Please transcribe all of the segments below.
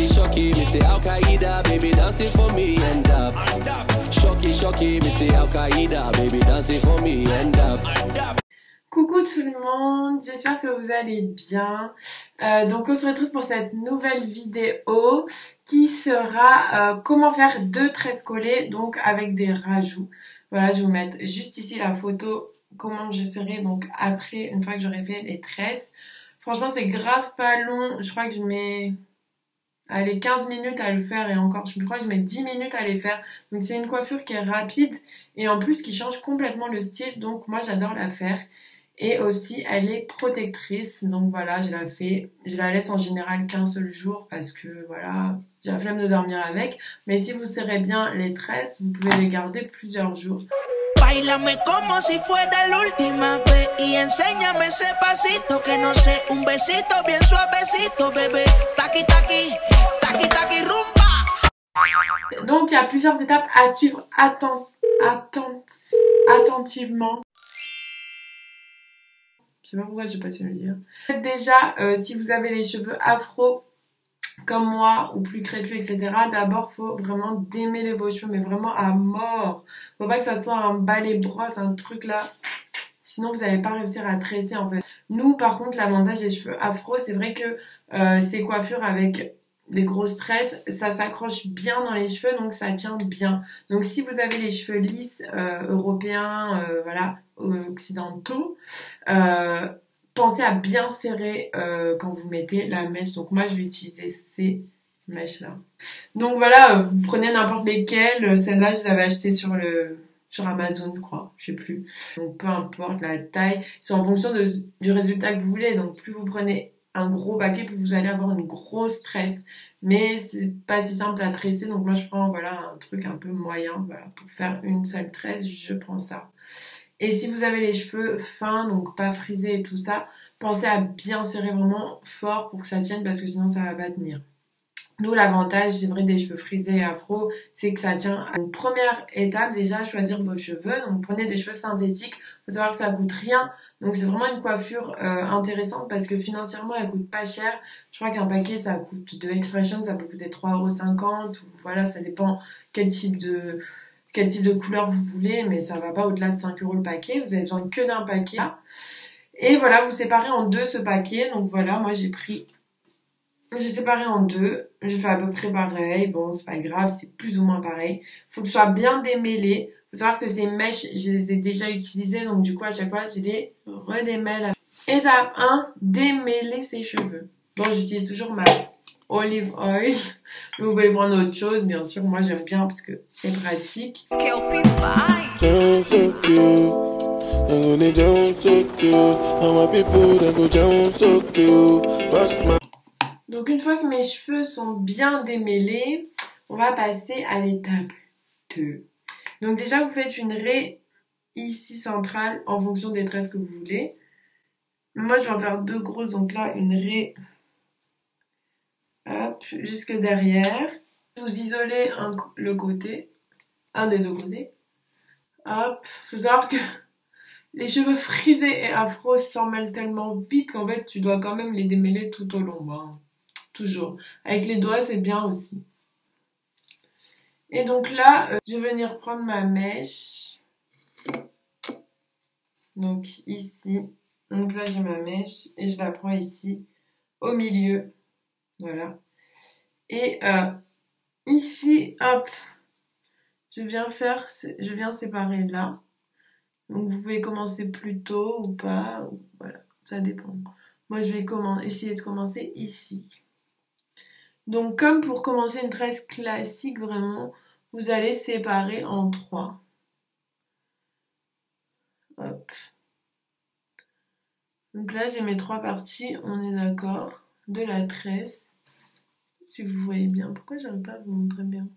shocky, me say Al Qaeda, baby dancing for me and up. Shocky, me say Al Qaeda, baby dancing for me and up. Coucou tout le monde, j'espère que vous allez bien. Donc on se retrouve pour cette nouvelle vidéo qui sera comment faire 2 tresses collées, donc avec des rajouts. Voilà, je vais vous mettre juste ici la photo, comment je serai donc après, une fois que j'aurai fait les tresses. Franchement c'est grave pas long, je crois que je mets... Allez, 15 minutes à le faire et encore, je crois que je mets 10 minutes à les faire. Donc c'est une coiffure qui est rapide et en plus qui change complètement le style. Donc moi j'adore la faire. Et aussi elle est protectrice. Donc voilà, je la fais. Je la laisse en général qu'un seul jour parce que voilà, j'ai la flemme de dormir avec. Mais si vous serrez bien les tresses, vous pouvez les garder plusieurs jours. Báilame como si fuera la última vez y enséñame ese pasito que no sé, un besito bien suavecito, bébé. Taqui taqui, taqui taqui rumba. Donc il y a plusieurs étapes à suivre attentivement. Je sais pas pourquoi j'ai pas su le dire. Déjà, si vous avez les cheveux afro comme moi ou plus crépus, etc. D'abord, faut vraiment démêler vos cheveux, mais vraiment à mort. Faut pas que ça soit un balai brosse, un truc là. Sinon, vous n'allez pas réussir à tresser en fait. Nous, par contre, l'avantage des cheveux afro, c'est vrai que ces coiffures avec des grosses tresses, ça s'accroche bien dans les cheveux, donc ça tient bien. Donc, si vous avez les cheveux lisses, européens, voilà, occidentaux, pensez à bien serrer quand vous mettez la mèche. Donc moi je vais utiliser ces mèches là. Donc voilà, vous prenez n'importe lesquelles. Celle-là je l'avais achetée sur Amazon, je crois, je sais plus. Donc peu importe la taille, c'est en fonction du résultat que vous voulez. Donc plus vous prenez un gros paquet, plus vous allez avoir une grosse tresse. Mais c'est pas si simple à tresser, donc moi je prends voilà un truc un peu moyen. Voilà, pour faire une seule tresse, je prends ça. Et si vous avez les cheveux fins, donc pas frisés et tout ça, pensez à bien serrer vraiment fort pour que ça tienne parce que sinon ça va pas tenir. Nous, l'avantage, c'est vrai, des cheveux frisés et afro, c'est que ça tient. Donc, première étape, déjà, choisir vos cheveux. Donc, prenez des cheveux synthétiques. Faut savoir que ça coûte rien. Donc, c'est vraiment une coiffure intéressante parce que financièrement, elle coûte pas cher. Je crois qu'un paquet, ça coûte de Expression, ça peut coûter 3,50 €. Ou voilà, ça dépend quel type de couleur vous voulez, mais ça va pas au-delà de 5 € le paquet. Vous avez besoin que d'un paquet. Et voilà, vous séparez en 2 ce paquet. Donc voilà, moi j'ai séparé en 2. J'ai fait à peu près pareil. Bon, c'est pas grave, c'est plus ou moins pareil. Faut que ce soit bien démêlé. Faut savoir que ces mèches, je les ai déjà utilisées. Donc du coup, à chaque fois, je les redémêle. Étape 1, démêler ses cheveux. Bon, j'utilise toujours ma olive oil. Vous pouvez prendre autre chose, bien sûr. Moi, j'aime bien parce que c'est pratique. Donc, une fois que mes cheveux sont bien démêlés, on va passer à l'étape 2. Donc, déjà, vous faites une raie ici centrale en fonction des tresses que vous voulez. Moi, je vais en faire 2 grosses. Donc là, une raie... Hop, jusque derrière. Vous isolez le côté, un des 2 côtés. Hop, faut savoir que les cheveux frisés et afro s'en mêlent tellement vite qu'en fait tu dois quand même les démêler tout au long. Hein. Toujours. Avec les doigts c'est bien aussi. Et donc là, je vais venir prendre ma mèche. Donc ici. Donc là j'ai ma mèche et je la prends ici au milieu. Voilà. Et ici, hop, je viens séparer là. Donc vous pouvez commencer plus tôt ou pas, ou, voilà, ça dépend. Moi je vais essayer de commencer ici. Donc comme pour commencer une tresse classique vraiment, vous allez séparer en 3. Hop. Donc là j'ai mes 3 parties, on est d'accord, de la tresse. Si vous voyez bien, pourquoi j'arrive pas à vous montrer bien?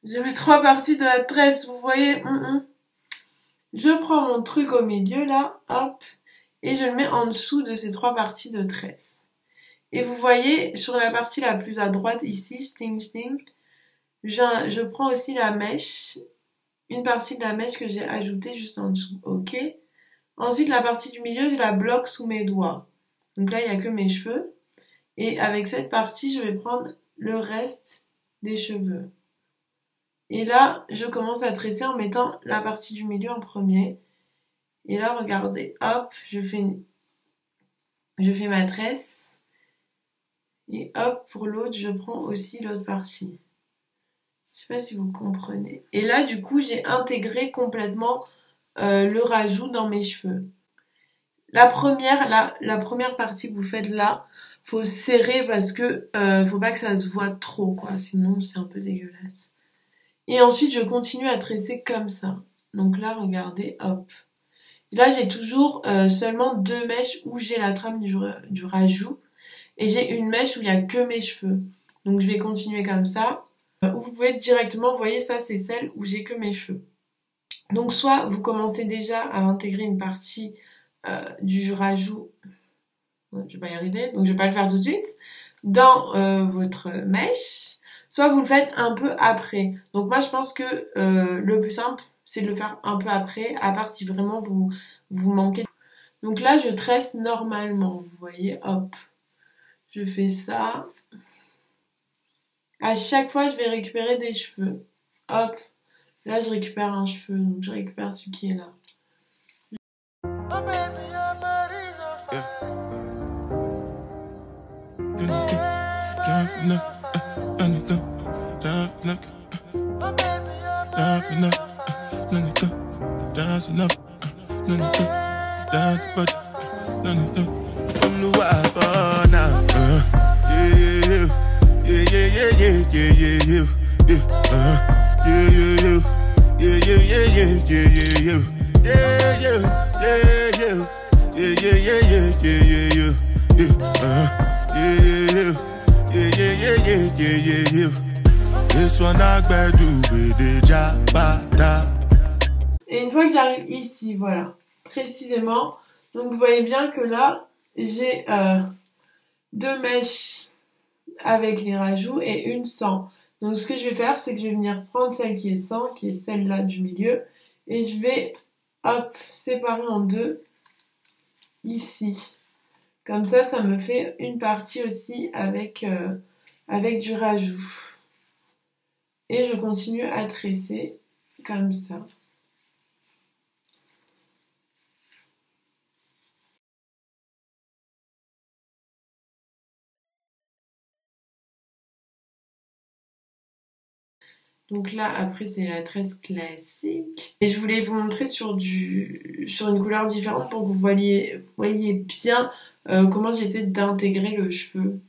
J'ai mes 3 parties de la tresse, vous voyez? Je prends mon truc au milieu là, hop, et je le mets en dessous de ces 3 parties de tresse. Et vous voyez, sur la partie la plus à droite ici, sting, je prends aussi la mèche, une partie de la mèche que j'ai ajoutée juste en dessous, ok? Ensuite, la partie du milieu, je la bloque sous mes doigts. Donc là, il n'y a que mes cheveux. Et avec cette partie, je vais prendre le reste des cheveux. Et là, je commence à tresser en mettant la partie du milieu en premier. Et là, regardez, hop, je fais ma tresse. Et hop, pour l'autre, je prends aussi l'autre partie. Je sais pas si vous comprenez. Et là, du coup, j'ai intégré complètement le rajout dans mes cheveux. La première partie que vous faites là, faut serrer parce que faut pas que ça se voit trop, quoi. Sinon, c'est un peu dégueulasse. Et ensuite, je continue à tresser comme ça. Donc là, regardez, hop. Là, j'ai toujours seulement 2 mèches où j'ai la trame du rajout. Et j'ai une mèche où il n'y a que mes cheveux. Donc, je vais continuer comme ça. Ou vous pouvez directement, vous voyez, ça, c'est celle où j'ai que mes cheveux. Donc, soit vous commencez déjà à intégrer une partie du rajout. Je vais pas y arriver, donc je vais pas le faire tout de suite. Dans votre mèche. Soit vous le faites un peu après. Donc moi je pense que le plus simple c'est de le faire un peu après, à part si vraiment vous manquez. Donc là je tresse normalement, vous voyez, hop. Je fais ça. À chaque fois je vais récupérer des cheveux. Hop. Là je récupère un cheveu, donc je récupère celui qui est là. Et une fois que j'arrive ici, voilà, précisément, donc vous voyez bien que là, j'ai 2 mèches avec les rajouts et une sans. Donc ce que je vais faire, c'est que je vais venir prendre celle qui est sans, qui est celle-là du milieu, et je vais, hop, séparer en 2, ici. Comme ça me fait une partie aussi avec du rajout. Et je continue à tresser comme ça. Donc là, après, c'est la tresse classique. Et je voulais vous montrer sur une couleur différente pour que vous voyez bien comment j'essaie d'intégrer le cheveu.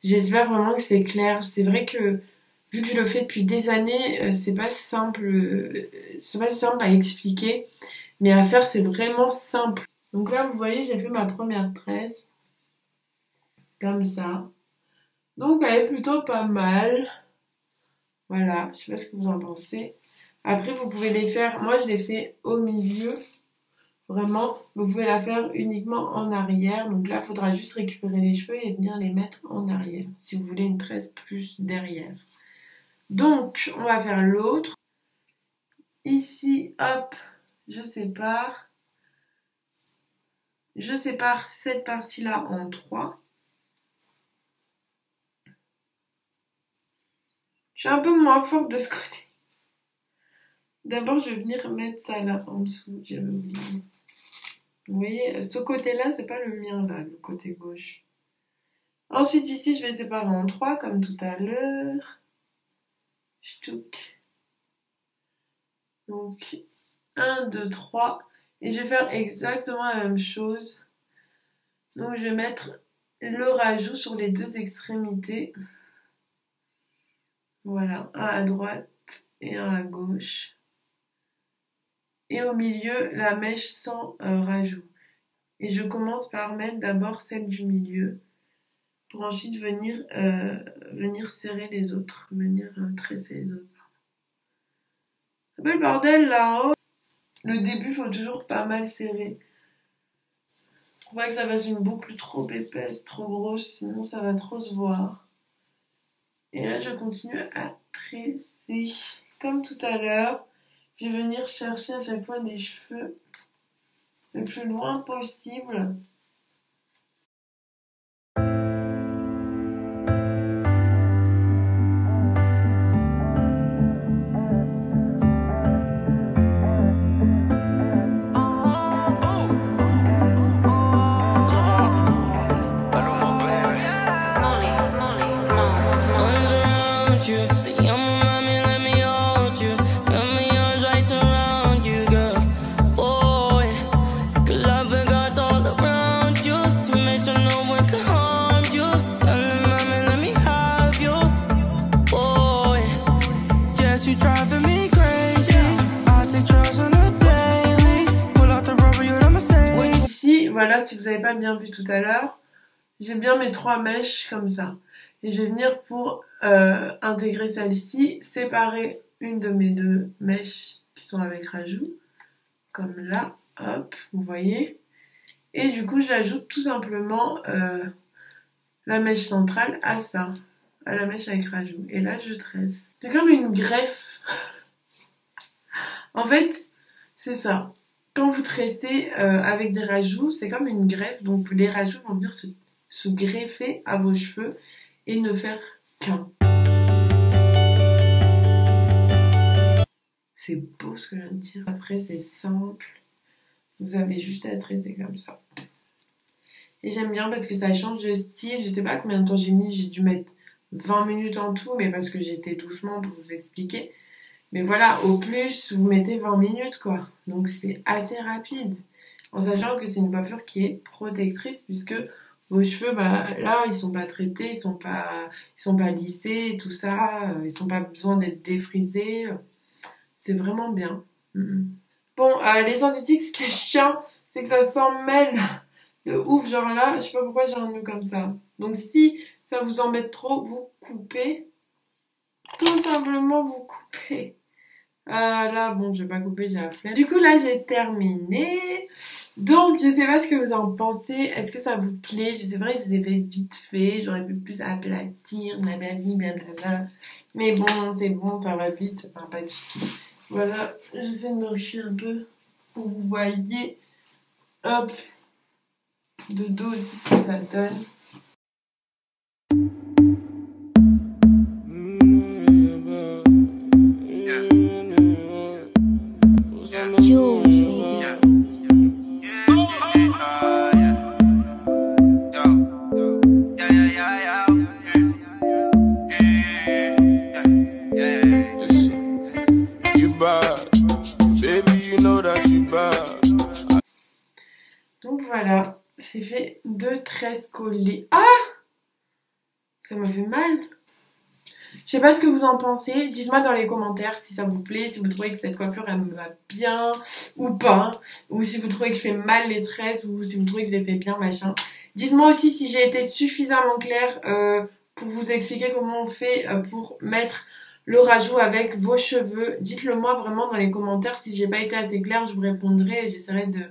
J'espère vraiment que c'est clair. C'est vrai que, vu que je le fais depuis des années, c'est pas simple à expliquer. Mais à faire, c'est vraiment simple. Donc là, vous voyez, j'ai fait ma première tresse. Comme ça. Donc, elle est plutôt pas mal. Voilà, je sais pas ce que vous en pensez. Après, vous pouvez les faire, moi je les fais au milieu, vraiment. Vous pouvez la faire uniquement en arrière. Donc là, il faudra juste récupérer les cheveux et venir les mettre en arrière, si vous voulez une tresse plus derrière. Donc, on va faire l'autre. Ici, hop, je sépare. Je sépare cette partie-là en 3. Je suis un peu moins forte de ce côté. D'abord, je vais venir mettre ça là en dessous. J'avais oublié. Vous voyez, ce côté-là, c'est pas le mien là, le côté gauche. Ensuite, ici, je vais séparer en 3 comme tout à l'heure. Ch'touk. Donc, 1, 2, 3. Et je vais faire exactement la même chose. Donc, je vais mettre le rajout sur les 2 extrémités. Voilà, un à droite et un à gauche. Et au milieu, la mèche sans rajout. Et je commence par mettre d'abord celle du milieu pour ensuite venir serrer les autres, venir tresser les autres. C'est pas le bordel là, oh. Le début, faut toujours pas mal serrer. Faut pas que ça fasse une boucle trop épaisse, trop grosse, sinon ça va trop se voir. Et là, je continue à tresser. Comme tout à l'heure, je vais venir chercher à chaque fois des cheveux le plus loin possible. si vous n'avez pas bien vu tout à l'heure, j'ai bien mes 3 mèches comme ça. Et je vais venir pour intégrer celle-ci, séparer une de mes 2 mèches qui sont avec rajout, comme là, hop, vous voyez. Et du coup, j'ajoute tout simplement la mèche centrale à ça, à la mèche avec rajout. Et là, je tresse. C'est comme une greffe. En fait, c'est ça. Quand vous tressez avec des rajouts, c'est comme une greffe. Donc, les rajouts vont venir se greffer à vos cheveux et ne faire qu'un. C'est beau ce que je viens de dire. Après, c'est simple. Vous avez juste à tresser comme ça. Et j'aime bien parce que ça change de style. Je sais pas combien de temps j'ai mis. J'ai dû mettre 20 minutes en tout, mais parce que j'étais doucement pour vous expliquer. Mais voilà, au plus, vous mettez 20 minutes, quoi. Donc, c'est assez rapide. En sachant que c'est une coiffure qui est protectrice, puisque vos cheveux, bah, là, ils sont pas traités, ils sont pas lissés, tout ça. Ils n'ont pas besoin d'être défrisés. C'est vraiment bien. Bon, les synthétiques, ce qui est chiant, c'est que ça s'en mêle de ouf. Genre là, je sais pas pourquoi j'ai un nœud comme ça. Donc, si ça vous embête trop, vous coupez. Tout simplement, vous coupez. Là, bon, je vais pas couper, j'ai la flemme. Du coup, là, j'ai terminé. Donc, je sais pas ce que vous en pensez. Est-ce que ça vous plaît? C'est vrai que j'ai fait vite fait. J'aurais pu plus aplatir, blablabla. Mais bon, c'est bon, ça va vite, c'est sympathique. Voilà, j'essaie de me reculer un peu pour que vous voyez. Hop. De dos aussi, ce que ça donne. Donc voilà, c'est fait 2 tresses collées. Ah! Ça m'a fait mal. Je sais pas ce que vous en pensez. Dites-moi dans les commentaires si ça vous plaît, si vous trouvez que cette coiffure elle me va bien ou pas. Ou si vous trouvez que je fais mal les tresses ou si vous trouvez que je les fais bien, machin. Dites-moi aussi si j'ai été suffisamment claire pour vous expliquer comment on fait pour mettre le rajout avec vos cheveux. Dites-le moi vraiment dans les commentaires. Si j'ai pas été assez claire, je vous répondrai et j'essaierai de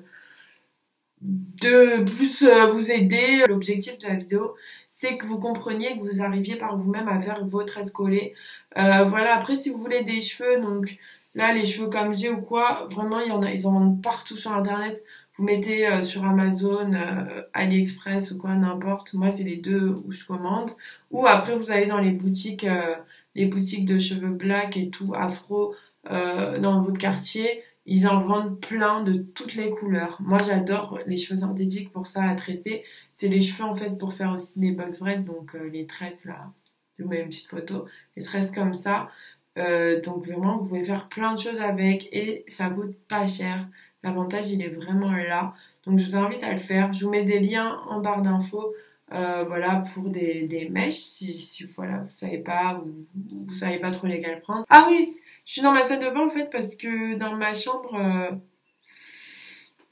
plus vous aider. L'objectif de la vidéo, c'est que vous compreniez, que vous arriviez par vous-même à faire vos tresses collées. Voilà, après si vous voulez des cheveux, donc là les cheveux comme j'ai ou quoi, vraiment ils en vendent partout sur internet. Vous mettez sur Amazon, AliExpress ou quoi, n'importe. Moi c'est les 2 où je commande. Ou après vous allez dans les boutiques de cheveux black et tout, afro, dans votre quartier. Ils en vendent plein de toutes les couleurs. Moi, j'adore les cheveux synthétiques pour ça, à tresser. C'est les cheveux, en fait, pour faire aussi les box braids. Donc, les tresses, là. Je vous mets une petite photo. Les tresses comme ça. Donc, vraiment, vous pouvez faire plein de choses avec. Et ça coûte pas cher. L'avantage, il est vraiment là. Donc, je vous invite à le faire. Je vous mets des liens en barre d'infos. Voilà, pour des mèches. Si voilà, vous savez pas, ou vous savez pas trop lesquelles prendre. Ah oui! Je suis dans ma salle de bain en fait parce que dans ma chambre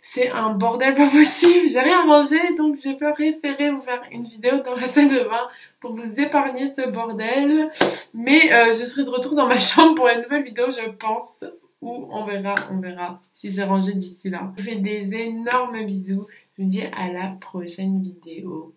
c'est un bordel pas possible, j'ai rien rangé donc j'ai préféré vous faire une vidéo dans ma salle de bain pour vous épargner ce bordel. Mais je serai de retour dans ma chambre pour une nouvelle vidéo je pense, ou on verra si c'est rangé d'ici là. Je vous fais des énormes bisous, je vous dis à la prochaine vidéo.